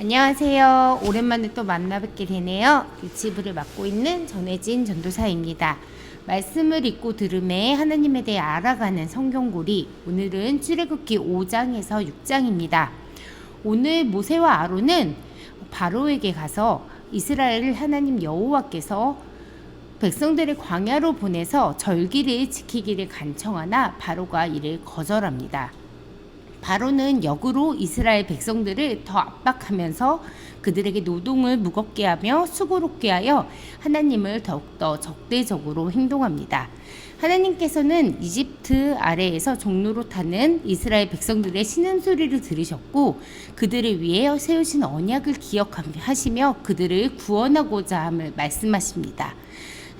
안녕하세요. 오랜만에 또 만나뵙게 되네요. 유치부를 맡고 있는 전혜진 전도사입니다. 말씀을 읽고 들음에 하나님에 대해 알아가는 성경고리, 오늘은 출애굽기 5장에서 6장입니다. 오늘 모세와 아론은 바로에게 가서 이스라엘 하나님 여호와께서 백성들을 광야로 보내서 절기를 지키기를 간청하나 바로가 이를 거절합니다. 바로는 역으로 이스라엘 백성들을 더 압박하면서 그들에게 노동을 무겁게 하며 수고롭게 하여 하나님을 더욱더 적대적으로 행동합니다. 하나님께서는 이집트 아래에서 종로로 타는 이스라엘 백성들의 신음소리를 들으셨고 그들을 위해 세우신 언약을 기억하시며 그들을 구원하고자 함을 말씀하십니다.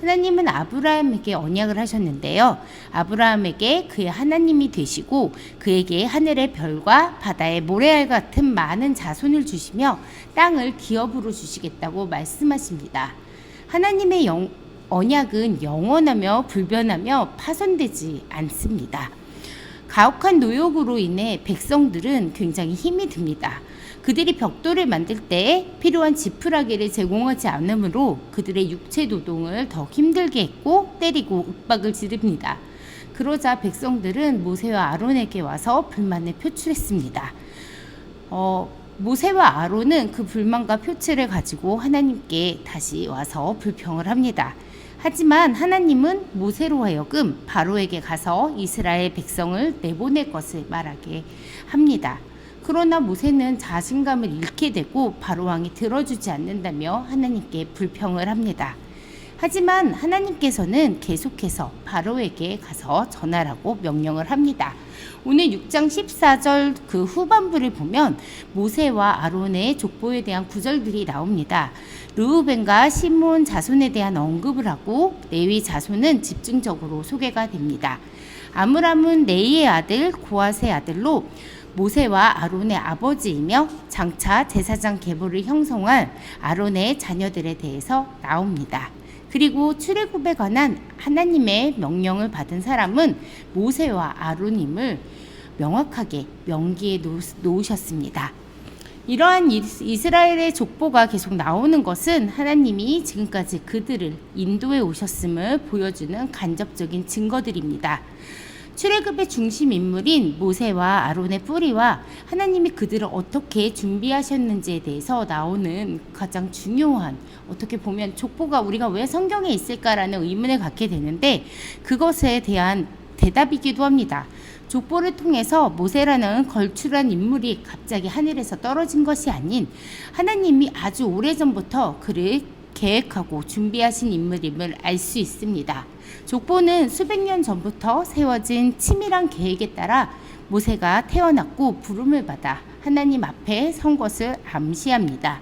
하나님은 아브라함에게 언약을 하셨는데요. 아브라함에게 그의 하나님이 되시고 그에게 하늘의 별과 바다의 모래알 같은 많은 자손을 주시며 땅을 기업으로 주시겠다고 말씀하십니다. 하나님의 언약은 영원하며 불변하며 파손되지 않습니다. 가혹한 노역으로 인해 백성들은 굉장히 힘이 듭니다. 그들이 벽돌을 만들 때 필요한 지푸라기를 제공하지 않으므로 그들의 육체 노동을 더 힘들게 했고 때리고 윽박을 지릅니다. 그러자 백성들은 모세와 아론에게 와서 불만을 표출했습니다. 모세와 아론은 그 불만과 표출을 가지고 하나님께 다시 와서 불평을 합니다. 하지만 하나님은 모세로 하여금 바로에게 가서 이스라엘 백성을 내보낼 것을 말하게 합니다. 그러나 모세는 자신감을 잃게 되고 바로왕이 들어주지 않는다며 하나님께 불평을 합니다. 하지만 하나님께서는 계속해서 바로에게 가서 전하라고 명령을 합니다. 오늘 6장 14절 그 후반부를 보면 모세와 아론의 족보에 대한 구절들이 나옵니다. 르우벤과 시므온 자손에 대한 언급을 하고 레위 자손은 집중적으로 소개가 됩니다. 아므람은 레이의 아들 고앗의 아들로 모세와 아론의 아버지이며 장차 제사장 계보를 형성한 아론의 자녀들에 대해서 나옵니다. 그리고 출애굽에 관한 하나님의 명령을 받은 사람은 모세와 아론임을 명확하게 명기에 놓으셨습니다. 이러한 이스라엘의 족보가 계속 나오는 것은 하나님이 지금까지 그들을 인도해 오셨음을 보여주는 간접적인 증거들입니다. 출애굽의 중심 인물인 모세와 아론의 뿌리와 하나님이 그들을 어떻게 준비하셨는지에 대해서 나오는 가장 중요한, 어떻게 보면 족보가 우리가 왜 성경에 있을까라는 의문을 갖게 되는데 그것에 대한 대답이기도 합니다. 족보를 통해서 모세라는 걸출한 인물이 갑자기 하늘에서 떨어진 것이 아닌 하나님이 아주 오래전부터 그를 계획하고 준비하신 인물임을 알 수 있습니다. 족보는 수백 년 전부터 세워진 치밀한 계획에 따라 모세가 태어났고 부름을 받아 하나님 앞에 선 것을 암시합니다.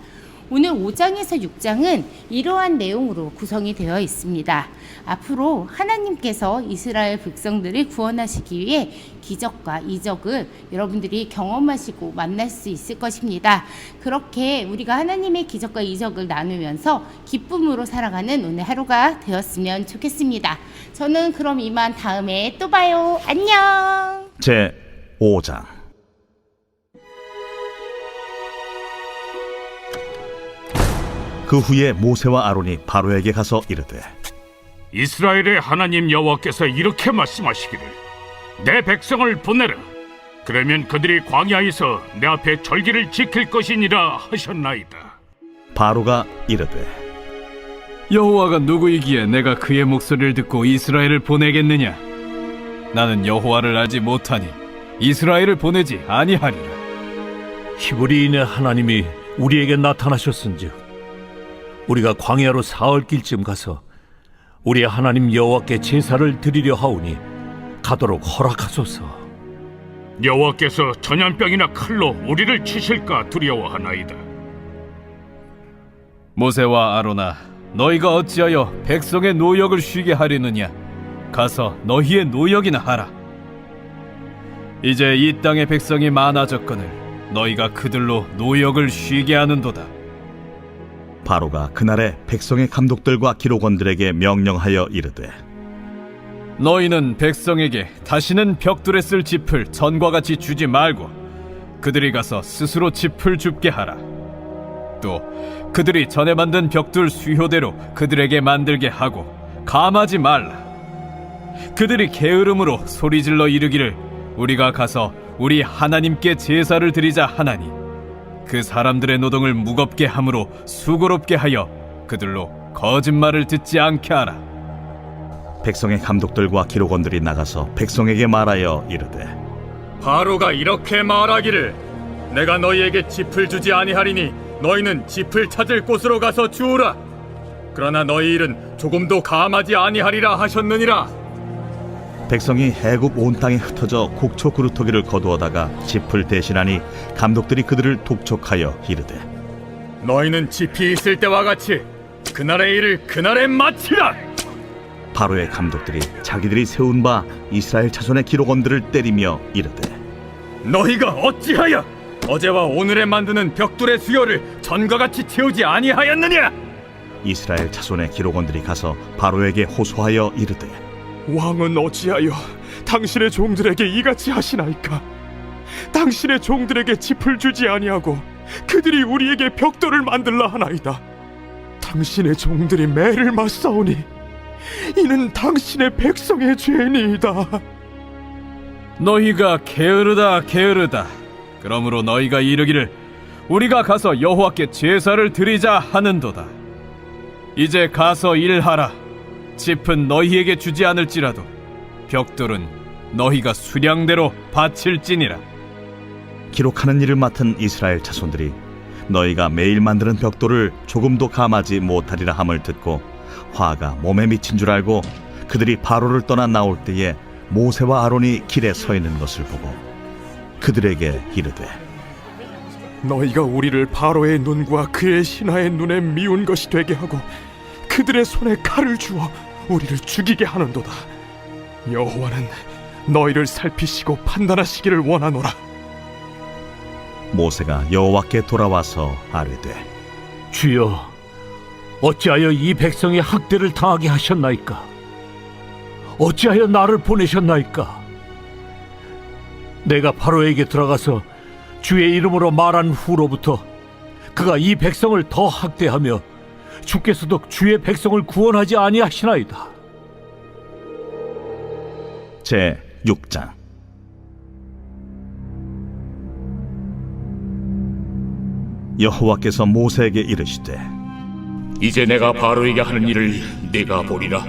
오늘 5장에서 6장은 이러한 내용으로 구성이 되어 있습니다. 앞으로 하나님께서 이스라엘 백성들을 구원하시기 위해 기적과 이적을 여러분들이 경험하시고 만날 수 있을 것입니다. 그렇게 우리가 하나님의 기적과 이적을 나누면서 기쁨으로 살아가는 오늘 하루가 되었으면 좋겠습니다. 저는 그럼 이만 다음에 또 봐요. 안녕. 제 5장. 그 후에 모세와 아론이 바로에게 가서 이르되 이스라엘의 하나님 여호와께서 이렇게 말씀하시기를 내 백성을 보내라. 그러면 그들이 광야에서 내 앞에 절기를 지킬 것이니라 하셨나이다. 바로가 이르되 여호와가 누구이기에 내가 그의 목소리를 듣고 이스라엘을 보내겠느냐? 나는 여호와를 알지 못하니 이스라엘을 보내지 아니하리라. 히브리인의 하나님이 우리에게 나타나셨은즉 우리가 광야로 사흘 길쯤 가서 우리의 하나님 여호와께 제사를 드리려 하오니 가도록 허락하소서. 여호와께서 전염병이나 칼로 우리를 치실까 두려워하나이다. 모세와 아론아, 너희가 어찌하여 백성의 노역을 쉬게 하려느냐? 가서 너희의 노역이나 하라. 이제 이 땅의 백성이 많아졌거늘 너희가 그들로 노역을 쉬게 하는도다. 바로가 그날에 백성의 감독들과 기록원들에게 명령하여 이르되 너희는 백성에게 다시는 벽돌에 쓸 짚을 전과 같이 주지 말고 그들이 가서 스스로 짚을 줍게 하라. 또 그들이 전에 만든 벽돌 수효대로 그들에게 만들게 하고 감하지 말라. 그들이 게으름으로 소리질러 이르기를 우리가 가서 우리 하나님께 제사를 드리자 하나니 그 사람들의 노동을 무겁게 함으로 수고롭게 하여 그들로 거짓말을 듣지 않게 하라. 백성의 감독들과 기록원들이 나가서 백성에게 말하여 이르되 바로가 이렇게 말하기를 내가 너희에게 짚을 주지 아니하리니 너희는 짚을 찾을 곳으로 가서 주우라. 그러나 너희 일은 조금도 감하지 아니하리라 하셨느니라. 백성이 애굽 온 땅에 흩어져 곡초 그루터기를 거두어다가 짚을 대신하니 감독들이 그들을 독촉하여 이르되 너희는 짚이 있을 때와 같이 그날의 일을 그날에 마치라. 바로의 감독들이 자기들이 세운 바 이스라엘 자손의 기록원들을 때리며 이르되 너희가 어찌하여 어제와 오늘에 만드는 벽돌의 수요를 전과 같이 채우지 아니하였느냐? 이스라엘 자손의 기록원들이 가서 바로에게 호소하여 이르되 왕은 어찌하여 당신의 종들에게 이같이 하시나이까? 당신의 종들에게 짚을 주지 아니하고 그들이 우리에게 벽돌을 만들라 하나이다. 당신의 종들이 매를 맞사오니 이는 당신의 백성의 죄니이다. 너희가 게으르다 게으르다. 그러므로 너희가 이르기를 우리가 가서 여호와께 제사를 드리자 하는도다. 이제 가서 일하라. 짚은 너희에게 주지 않을지라도 벽돌은 너희가 수량대로 바칠지니라. 기록하는 일을 맡은 이스라엘 자손들이 너희가 매일 만드는 벽돌을 조금도 감하지 못하리라 함을 듣고 화가 몸에 미친 줄 알고 그들이 바로를 떠나 나올 때에 모세와 아론이 길에 서 있는 것을 보고 그들에게 이르되 너희가 우리를 바로의 눈과 그의 신하의 눈에 미운 것이 되게 하고 그들의 손에 칼을 주어 우리를 죽이게 하는도다. 여호와는 너희를 살피시고 판단하시기를 원하노라. 모세가 여호와께 돌아와서 아뢰되 주여, 어찌하여 이 백성이 학대를 당하게 하셨나이까? 어찌하여 나를 보내셨나이까? 내가 바로에게 들어가서 주의 이름으로 말한 후로부터 그가 이 백성을 더 학대하며 주께서도 주의 백성을 구원하지 아니하시나이다. 제 6장 여호와께서 모세에게 이르시되 이제 내가 바로에게 하는 일을 네가 보리라.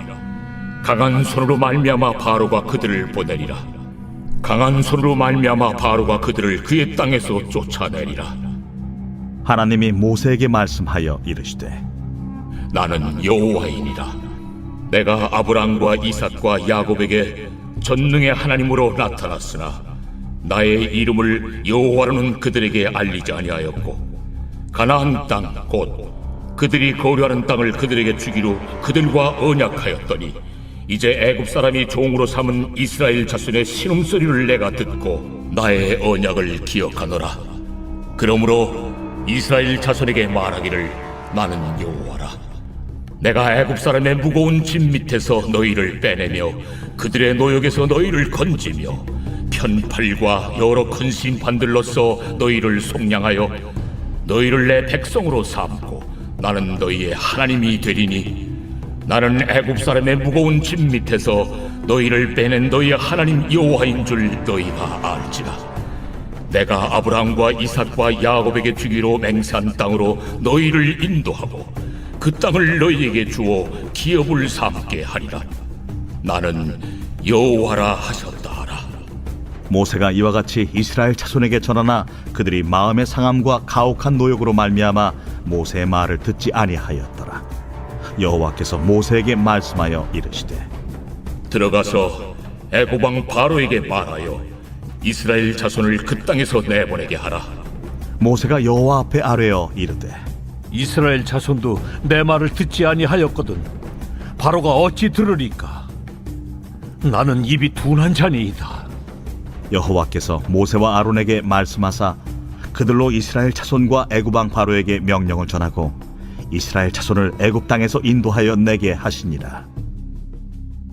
강한 손으로 말미암아 바로가 그들을 보내리라. 강한 손으로 말미암아 바로가 그들을 그의 땅에서 쫓아내리라. 하나님이 모세에게 말씀하여 이르시되 나는 여호와이니라. 내가 아브람과 이삭과 야곱에게 전능의 하나님으로 나타났으나 나의 이름을 여호와로는 그들에게 알리지 아니하였고 가나안 땅 곧 그들이 거류하는 땅을 그들에게 주기로 그들과 언약하였더니 이제 애굽 사람이 종으로 삼은 이스라엘 자손의 신음소리를 내가 듣고 나의 언약을 기억하노라. 그러므로 이스라엘 자손에게 말하기를 나는 여호와라. 내가 애굽 사람의 무거운 짐 밑에서 너희를 빼내며 그들의 노역에서 너희를 건지며 편팔과 여러 큰 심판들로서 너희를 속량하여 너희를 내 백성으로 삼고 나는 너희의 하나님이 되리니 나는 애굽 사람의 무거운 짐 밑에서 너희를 빼낸 너희의 하나님 여호와인 줄 너희가 알지라. 내가 아브라함과 이삭과 야곱에게 주기로 맹세한 땅으로 너희를 인도하고 그 땅을 너희에게 주어 기업을 삼게 하리라. 나는 여호와라 하셨다 하라. 모세가 이와 같이 이스라엘 자손에게 전하나 그들이 마음의 상함과 가혹한 노역으로 말미암아 모세의 말을 듣지 아니하였더라. 여호와께서 모세에게 말씀하여 이르시되 들어가서 애굽 왕 바로에게 말하여 이스라엘 자손을 그 땅에서 내보내게 하라. 모세가 여호와 앞에 아뢰어 이르되 이스라엘 자손도 내 말을 듣지 아니하였거든 바로가 어찌 들으리까? 나는 입이 둔한 자니이다. 여호와께서 모세와 아론에게 말씀하사 그들로 이스라엘 자손과 애굽 왕 바로에게 명령을 전하고 이스라엘 자손을 애굽 땅에서 인도하여 내게 하시니라.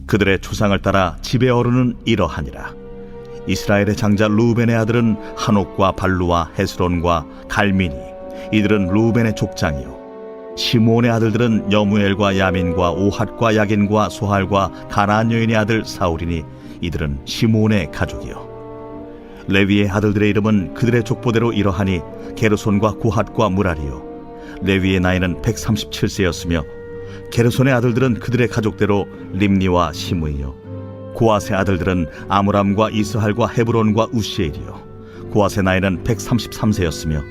그들의 조상을 따라 집의 어른은 이러하니라. 이스라엘의 장자 루벤의 아들은 한옥과 발루와 헤스론과 갈미니 이들은 루벤의 족장이요. 시므온의 아들들은 여무엘과 야민과 오핫과 야긴과 소할과 가나안 여인의 아들 사울이니 이들은 시므온의 가족이요. 레위의 아들들의 이름은 그들의 족보대로 이러하니 게르손과 고핫과 무라리요. 레위의 나이는 137세였으며 게르손의 아들들은 그들의 가족대로 림니와 시므이요. 고핫의 아들들은 아므람과 이스할과 헤브론과 우시엘이요. 고핫의 나이는 133세였으며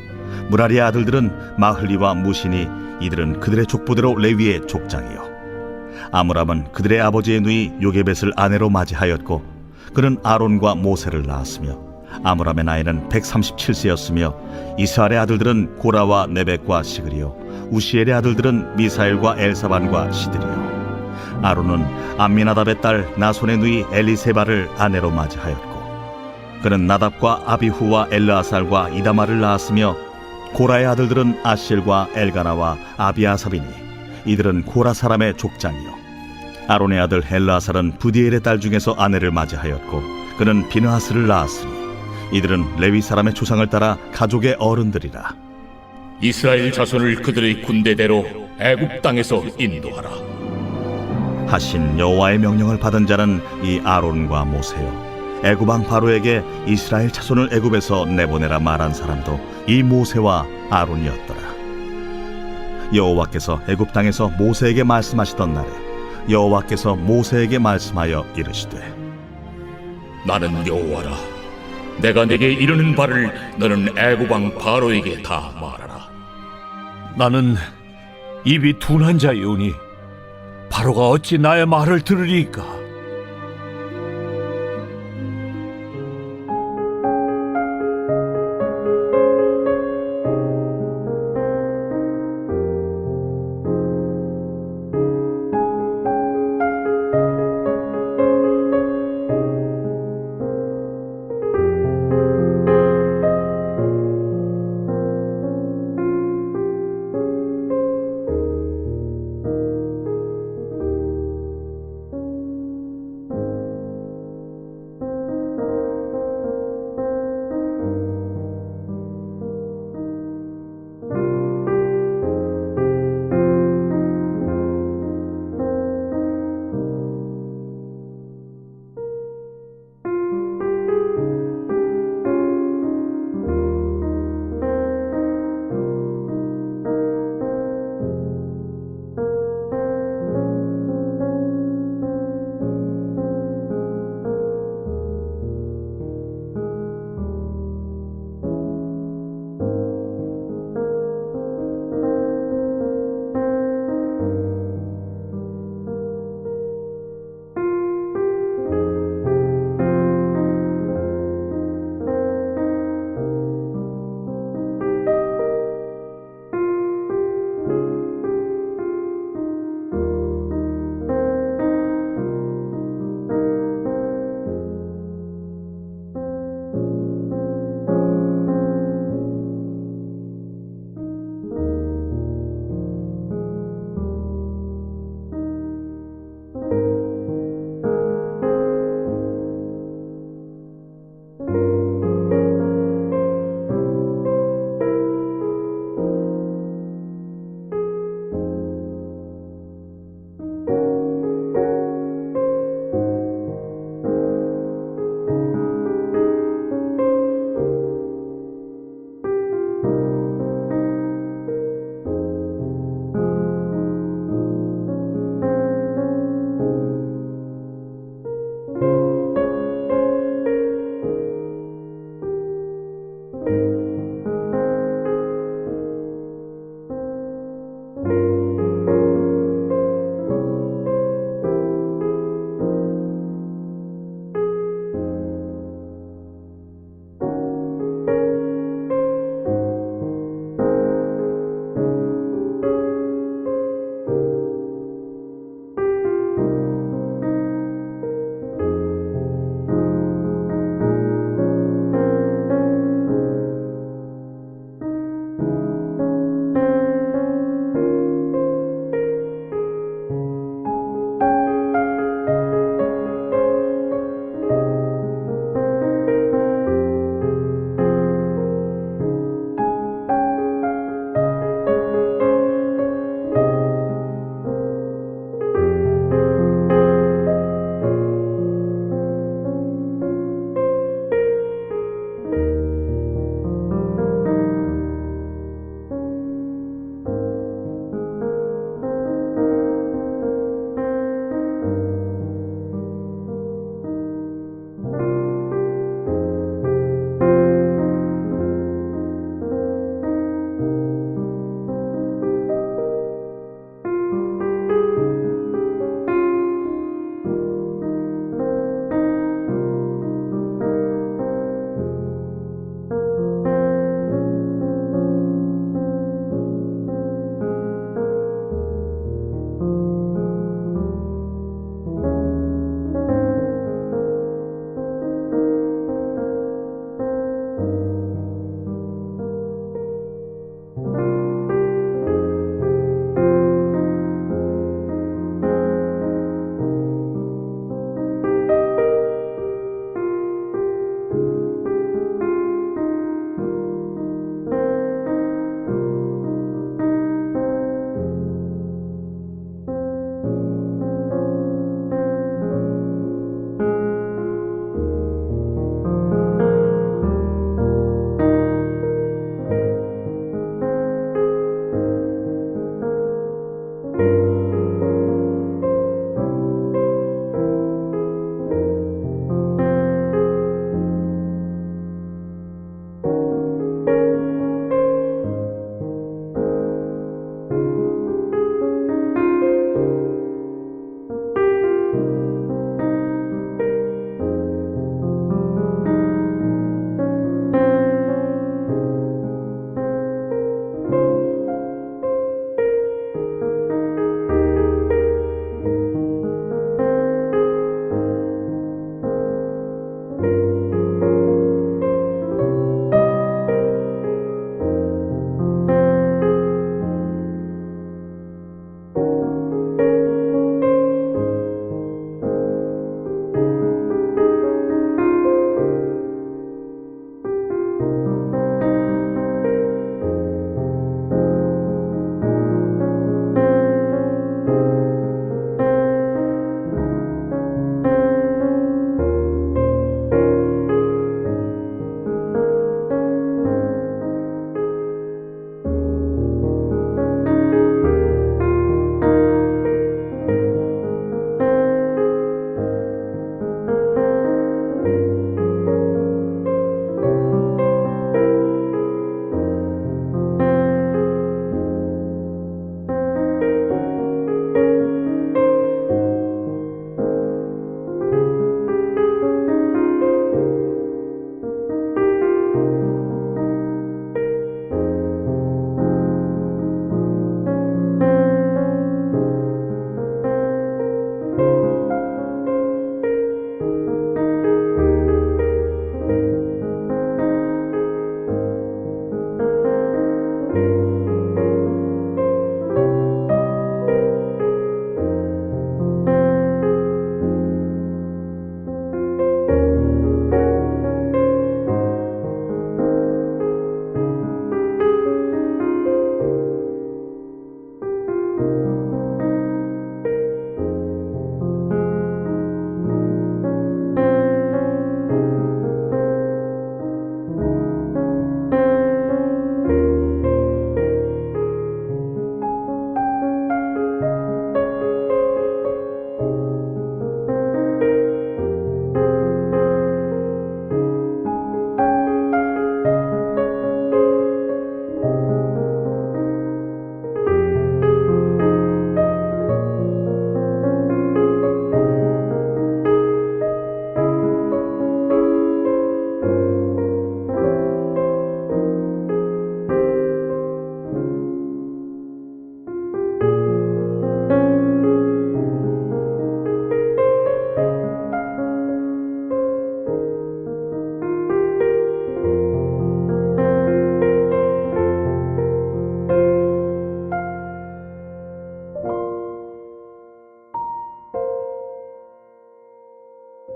무라리의 아들들은 마흘리와 무시니 이들은 그들의 족보대로 레위의 족장이요. 아므람은 그들의 아버지의 누이 요게벳을 아내로 맞이하였고 그는 아론과 모세를 낳았으며 아므람의 나이는 137세였으며 이스할의 아들들은 고라와 네벡과 시그리요. 우시엘의 아들들은 미사엘과 엘사반과 시드리요. 아론은 암미나답의 딸 나손의 누이 엘리세바를 아내로 맞이하였고 그는 나답과 아비후와 엘르아살과 이다말을 낳았으며 고라의 아들들은 아실과 엘가나와 아비아삽이니 이들은 고라 사람의 족장이요. 아론의 아들 엘르아살은 부디엘의 딸 중에서 아내를 맞이하였고 그는 비느하스를 낳았으니 이들은 레위 사람의 조상을 따라 가족의 어른들이라. 이스라엘 자손을 그들의 군대대로 애굽 땅에서 인도하라. 하신 여호와의 명령을 받은 자는 이 아론과 모세요. 애굽 왕 바로에게 이스라엘 자손을 애굽에서 내보내라 말한 사람도 이 모세와 아론이었더라. 여호와께서 애굽 땅에서 모세에게 말씀하시던 날에 여호와께서 모세에게 말씀하여 이르시되 나는 여호와라. 내가 내게 이르는 바를 너는 애굽 왕 바로에게 다 말하라. 나는 입이 둔한 자이오니 바로가 어찌 나의 말을 들으리까?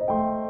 니다